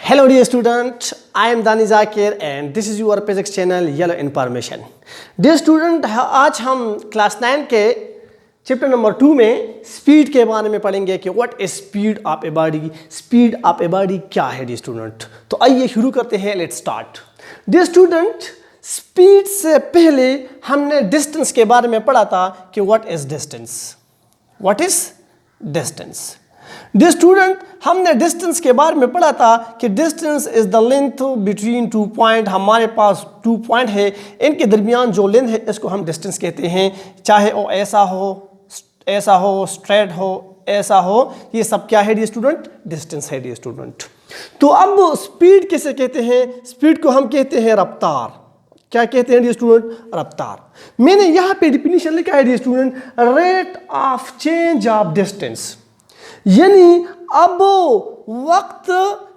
Hello dear student, I am Dani Zakir and this is your physics channel Yellow Information. Dear student, आज हम class 9 के chapter number 2 में speed के बारे में पढ़ेंगे कि what is speed of a body. Speed of a body क्या है डियर स्टूडेंट। तो आइए शुरू करते हैं, let's start. Dear student, speed से पहले हमने डिस्टेंस के बारे में पढ़ा था कि what is distance. What is distance. Dear student, हमने डिस्टेंस के बारे में पढ़ा था कि distance is the length between two point. हमारे पास 2 पॉइंट है, इनके दरमियान जो लेंथ है इसको हम डिस्टेंस कहते हैं। चाहे वो ऐसा हो, स्ट्रेट हो, ऐसा हो, ये सब क्या है डियर स्टूडेंट? डिस्टेंस है डियर स्टूडेंट। तो अब स्पीड किसे कहते हैं? स्पीड को हम कहते हैं रफ्तार। क्या कहते हैं डियर स्टूडेंट? रफ्तार। मैंने यहाँ पे डिफिनीशन लिखा है dear student, rate of change of distance. यानी अब वक्त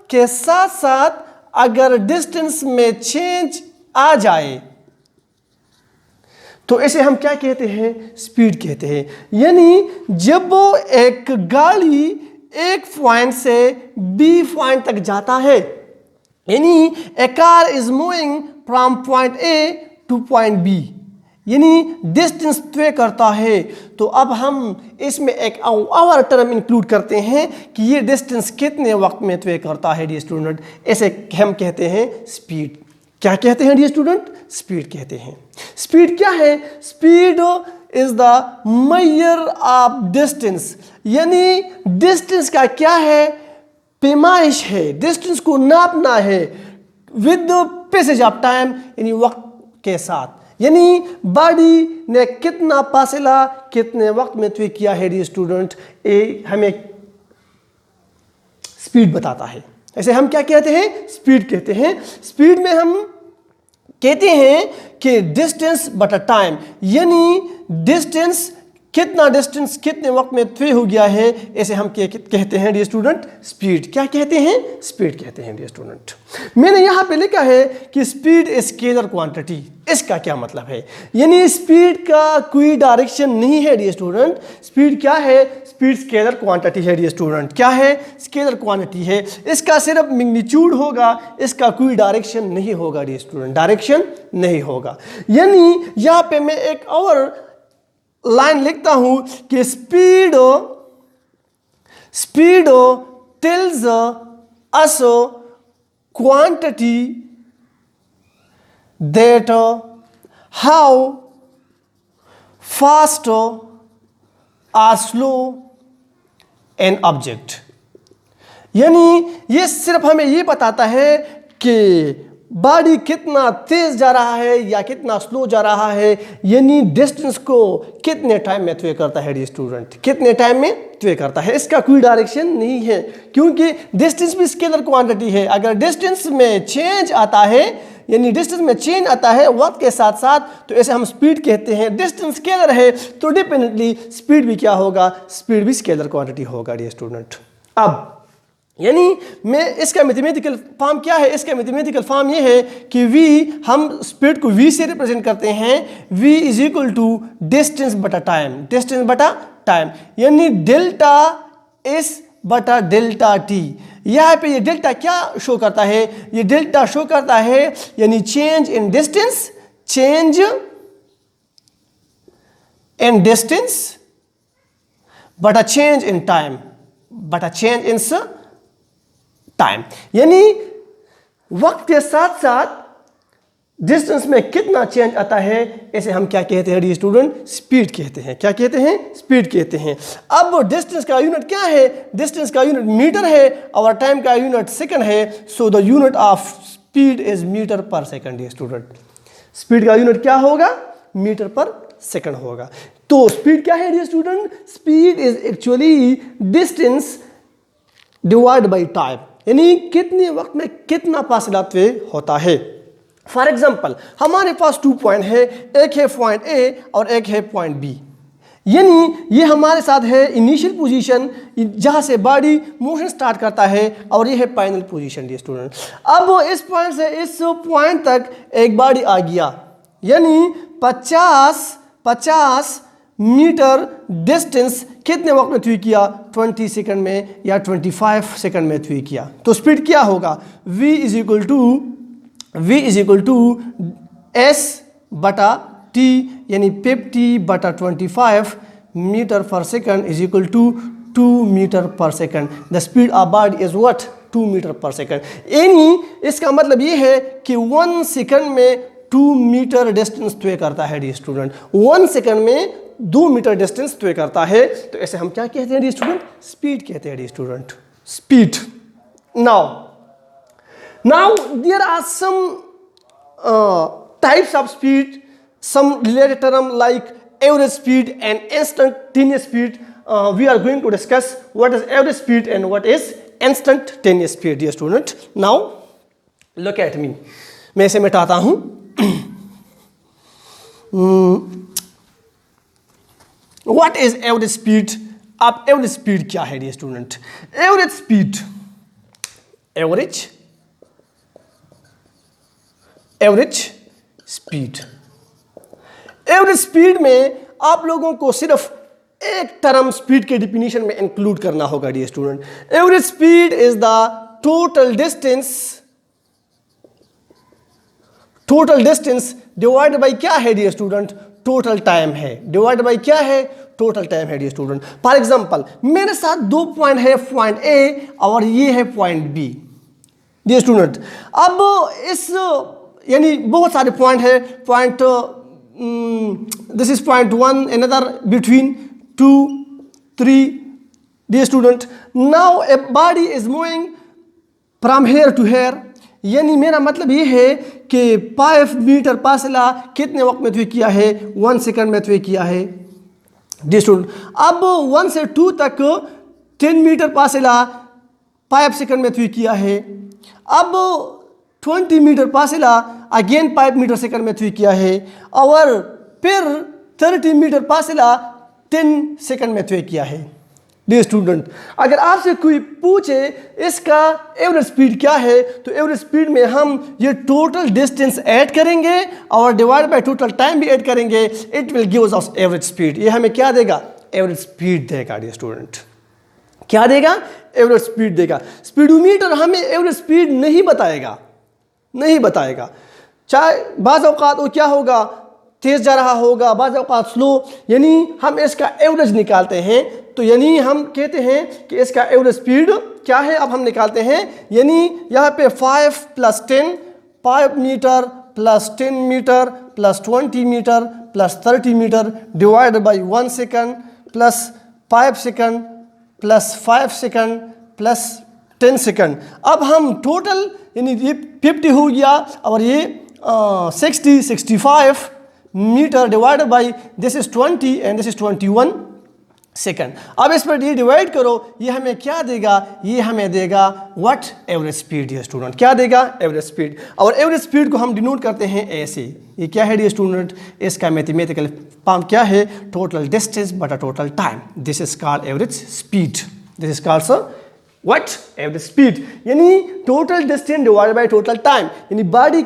के साथ साथ अगर डिस्टेंस में चेंज आ जाए तो इसे हम क्या कहते हैं? स्पीड कहते हैं। यानी जब एक गाड़ी एक पॉइंट से बी पॉइंट तक जाता है, यानी a car is moving from point A to point B, यानी डिस्टेंस तय करता है। तो अब हम इसमें एक और टर्म इंक्लूड करते हैं कि ये डिस्टेंस कितने वक्त में तय करता है डियर स्टूडेंट। इसे हम कहते हैं स्पीड। क्या कहते हैं डियर स्टूडेंट? स्पीड कहते हैं। स्पीड क्या है? Speed is the measure of distance. यानी डिस्टेंस का क्या है? पैमाइश है, डिस्टेंस को नापना है विद पैसेज ऑफ टाइम, यानी वक्त के साथ। यानी बॉडी ने कितना फासला कितने वक्त में तय किया है डियर स्टूडेंट, ये हमें स्पीड बताता है। ऐसे हम क्या कहते हैं? स्पीड कहते हैं। स्पीड में हम कहते हैं कि डिस्टेंस बटा टाइम, यानी डिस्टेंस कितने वक्त में तय हो गया है, ऐसे हम कहते हैं डियर स्टूडेंट स्पीड। क्या कहते हैं? स्पीड कहते हैं डियर स्टूडेंट। मैंने यहाँ पे लिखा है कि स्पीड इज स्केलर क्वांटिटी। इसका क्या मतलब है? यानी स्पीड का कोई डायरेक्शन नहीं है डियर स्टूडेंट। स्पीड क्या है? स्पीड स्केलर क्वांटिटी है डियर स्टूडेंट। क्या है? स्केलर क्वांटिटी है। इसका सिर्फ मैग्नीट्यूड होगा, इसका कोई डायरेक्शन नहीं होगा डियर स्टूडेंट, डायरेक्शन नहीं होगा। यानी यहाँ पे मैं एक और लाइन लिखता हूं कि speed tells us quantity that how fast or slow an object. यानी ये सिर्फ हमें ये बताता है कि बॉडी कितना तेज जा रहा है या कितना स्लो जा रहा है, यानी डिस्टेंस को कितने टाइम में तय करता है डियर स्टूडेंट, कितने टाइम में तय करता है। इसका कोई डायरेक्शन नहीं है, क्योंकि डिस्टेंस भी स्केलर क्वांटिटी है। अगर डिस्टेंस में चेंज आता है, यानी डिस्टेंस में चेंज आता है वक्त के साथ साथ, तो ऐसे हम स्पीड कहते हैं। डिस्टेंस स्केलर है तो डेफिनेटली स्पीड भी क्या होगा? स्पीड भी स्केलर क्वांटिटी होगा डियर स्टूडेंट। अब यानी मैं इसका मैथमेटिकल फॉर्म क्या है? इसका मैथमेटिकल फॉर्म ये है कि v, हम स्पीड को v से रिप्रेजेंट करते हैं। v is equal to distance बटा टाइम, डिस्टेंस बटा टाइम, यानी डेल्टा एस बटा डेल्टा टी। यहाँ पे ये डेल्टा क्या शो करता है? ये डेल्टा शो करता है यानी change in distance, change in distance बटा चेंज इन टाइम, बटा चेंज इन टाइम। यानी वक्त के साथ साथ डिस्टेंस में कितना चेंज आता है, इसे हम क्या कहते हैं डियर स्टूडेंट? स्पीड कहते हैं। क्या कहते हैं? स्पीड कहते हैं। अब डिस्टेंस का यूनिट क्या है? डिस्टेंस का यूनिट मीटर है और टाइम का यूनिट सेकंड है। So the unit of speed is metre per second dear student. Speed का यूनिट क्या होगा? मीटर पर सेकंड होगा। तो स्पीड क्या है dear student? Speed is actually distance divide by time, यानी कितने वक्त में कितना फासला तय होता है। फॉर एग्जाम्पल, हमारे पास 2 पॉइंट है, एक है पॉइंट ए और एक है पॉइंट बी। यानी ये हमारे साथ है इनिशियल पोजीशन जहाँ से बॉडी मोशन स्टार्ट करता है, और ये है फाइनल पोजीशन डियर स्टूडेंट। अब इस पॉइंट से इस पॉइंट तक एक बॉडी आ गया, यानी 50 मीटर डिस्टेंस कितने वक्त में तय किया, 20 सेकंड में या 25 सेकंड में तय किया। तो स्पीड क्या होगा, v is equal to s बटा t, यानी 50/25 metre per second is equal to 2 metre per second. The speed of body is what, 2 metre per second. यानी इसका मतलब ये है कि 1 सेकंड में 2 मीटर डिस्टेंस तय करता है डी स्टूडेंट। 1 सेकंड में 2 मीटर डिस्टेंस तय करता है। तो ऐसे हम क्या कहते हैं डी स्टूडेंट, स्पीड कहते हैं dear student, speed. Now there are some types of speed, some related term like average speed and instantaneous speed. We are going to discuss what is average speed and what is instantaneous speed, dear student. Now look at me, मैं इसे मिटाता हूं। What is average speed? अब average speed क्या है dear student? Average speed, average speed. Average speed में आप लोगों को सिर्फ एक टर्म स्पीड के डिफिनीशन में इंक्लूड करना होगा dear student. Average speed is the total distance divide by क्या है डियर स्टूडेंट, टोटल टाइम है। डिवाइड बाय क्या है, टोटल टाइम है डियर स्टूडेंट। फॉर एग्जांपल मेरे साथ 2 पॉइंट है, पॉइंट ए और ये है पॉइंट बी डियर स्टूडेंट। अब इस यानी बहुत सारे पॉइंट है, point this is point 1, another between 2, 3 dear student. Now a body is moving from here to here, यानी मेरा मतलब ये है कि 5 मीटर फासला कितने वक्त में तय किया है, 1 सेकंड में तय किया है डियर स्टूडेंट। अब 1 से 2 तक 10 मीटर फासला 5 सेकंड में तय किया है। अब 20 मीटर फासला अगेन 5 मीटर सेकंड में तय किया है, और फिर 30 मीटर फासला 10 सेकंड में तय किया है डियर स्टूडेंट। अगर आपसे कोई पूछे इसका एवरेज स्पीड क्या है, तो एवरेज स्पीड में हम ये टोटल डिस्टेंस ऐड करेंगे और डिवाइड बाय टोटल टाइम भी ऐड करेंगे, it will give us average speed. ये हमें क्या देगा, एवरेज स्पीड देगा डियर स्टूडेंट। क्या देगा, एवरेज स्पीड देगा। स्पीडोमीटर हमें एवरेज स्पीड नहीं बताएगा, चाहे बाज़ औक़ात वो क्या होगा, तेज़ जा रहा होगा, बाज़ औक़ात स्लो, यानी हम इसका एवरेज निकालते हैं। तो यानी हम कहते हैं कि इसका एवरेज स्पीड क्या है, अब हम निकालते हैं। यानी यहाँ पे 5 + 10, 5 metre plus 10 metre plus 20 metre plus 30 metre divide by 1 second plus 5 second plus 5 second plus 10 second. अब हम टोटल यानी ये 50 हो गया और ये 65 metre divide by this is 20 and this is 21 second. अब इस पर ये डिवाइड करो, ये हमें क्या देगा, ये हमें देगा व्हाट, एवरेज स्पीड। ये स्टूडेंट क्या देगा, एवरेज स्पीड। और एवरेज स्पीड को हम डिनोट करते हैं ऐसे, ये क्या है डियर स्टूडेंट, इसका मैथमेटिकल फॉर्म क्या है, टोटल डिस्टेंस बटा total time. This is called average speed, this is called sir what, average speed. यानी total distance divide by total time, यानी बॉडी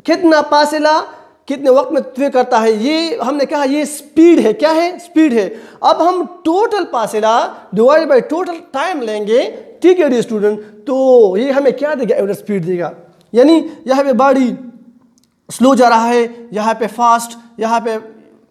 कितना फासला कितने वक्त में तय करता है, ये हमने कहा ये स्पीड है। क्या है, स्पीड है। अब हम टोटल फासला डिवाइड बाय टोटल टाइम लेंगे, ठीक है डियर स्टूडेंट, तो ये हमें क्या देगा, एवरेज स्पीड देगा। यानी यहाँ पे बॉडी स्लो जा रहा है, यहाँ पे फास्ट, यहाँ पे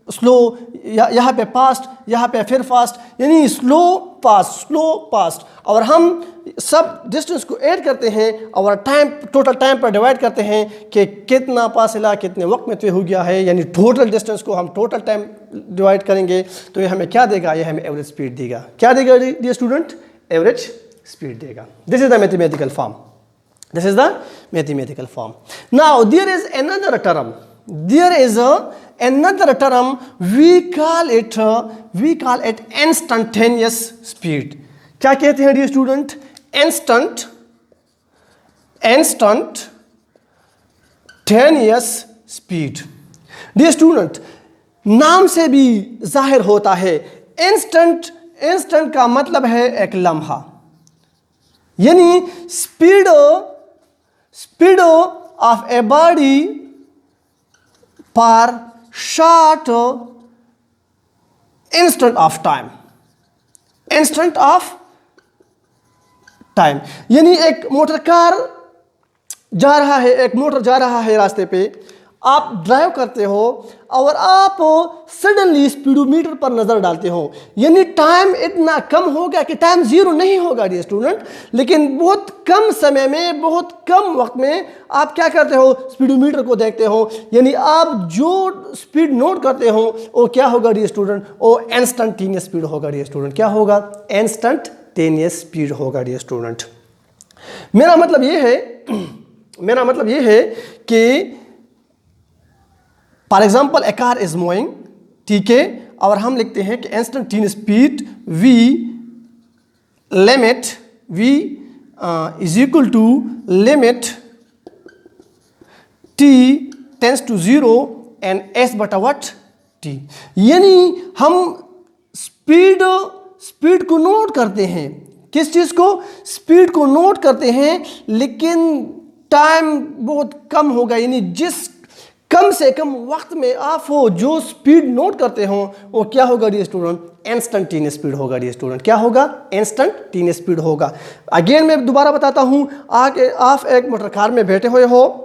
स्लो, यहाँ पे फास्ट, यहाँ पे फिर फास्ट, यानी स्लो फास्ट। और हम सब डिस्टेंस को ऐड करते हैं और टाइम, टोटल टाइम पर डिवाइड करते हैं कि कितना फासला कितने वक्त में तय हो गया है। यानी टोटल डिस्टेंस को हम टोटल टाइम डिवाइड करेंगे तो ये हमें क्या देगा, ये हमें एवरेज स्पीड देगा। क्या देगा डियर स्टूडेंट, एवरेज स्पीड देगा। This is the mathematical form, this is the mathematical form. Now there is another term, another term, we call it instantaneous speed। क्या कहते हैं dear student, instantaneous speed। Dear student नाम से भी जाहिर होता है, इंस्टेंट का मतलब है एक लम्हा, यानी स्पीड ऑफ ए बॉडी पर short instant of time, instant of time. यानी एक मोटर कार जा रहा है, एक मोटर जा रहा है रास्ते पे, आप ड्राइव करते हो और आप सडनली स्पीडोमीटर पर नज़र डालते हो, यानी टाइम इतना कम हो गया कि टाइम ज़ीरो नहीं होगा डियर स्टूडेंट, लेकिन बहुत कम समय में, बहुत कम वक्त में आप क्या करते हो, स्पीडोमीटर को देखते हो, यानी आप जो स्पीड नोट करते हो वो क्या होगा डियर स्टूडेंट, वो इंस्टेंटेनियस स्पीड होगा डियर स्टूडेंट। क्या होगा? इंस्टेंटेनियस स्पीड होगा डियर स्टूडेंट। मेरा मतलब ये है कि for example a car is moving, ठीक है, और हम लिखते हैं कि instantaneous speed v limit v is equal to limit t tends to 0 and s बटा व्हाट t। यानी हम स्पीड को नोट करते हैं, किस चीज़ को? स्पीड को नोट करते हैं, लेकिन टाइम बहुत कम होगा, यानी जिस कम से कम वक्त में आप हो जो स्पीड नोट करते हो वो क्या होगा डियर स्टूडेंट? इंस्टेंटेनियस स्पीड होगा डियर स्टूडेंट। क्या होगा? इंस्टेंटेनियस स्पीड होगा। अगेन मैं दोबारा बताता हूँ, आगे आप एक मोटर कार में बैठे हुए हो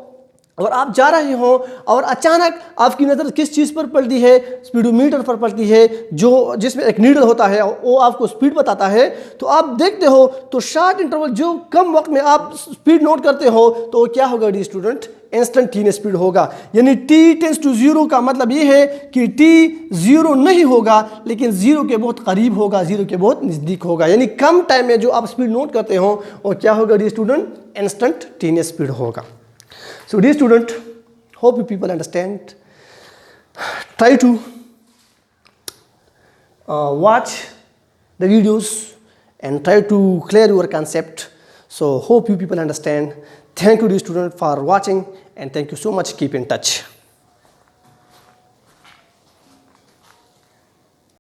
और आप जा रहे हो और अचानक आपकी नज़र किस चीज़ पर पड़ती है? स्पीडोमीटर पर पड़ती है, जो जिसमें एक नीडल होता है, वो आपको स्पीड बताता है। तो आप देखते हो तो शॉर्ट इंटरवल, जो कम वक्त में आप स्पीड नोट करते हो, तो क्या होगा डियर स्टूडेंट? इंस्टेंटेनियस स्पीड होगा। यानी t टेंस टू 0 का मतलब ये है कि t 0 नहीं होगा, लेकिन 0 के बहुत करीब होगा, 0 के बहुत नज़दीक होगा। यानी कम टाइम में जो आप स्पीड नोट करते हो वो क्या होगा डियर स्टूडेंट? इंस्टेंटेनियस स्पीड होगा। So dear student, hope you people understand. Try to watch the videos and try to clear your concept. So hope you people understand. Thank you dear student for watching and thank you so much. Keep in touch.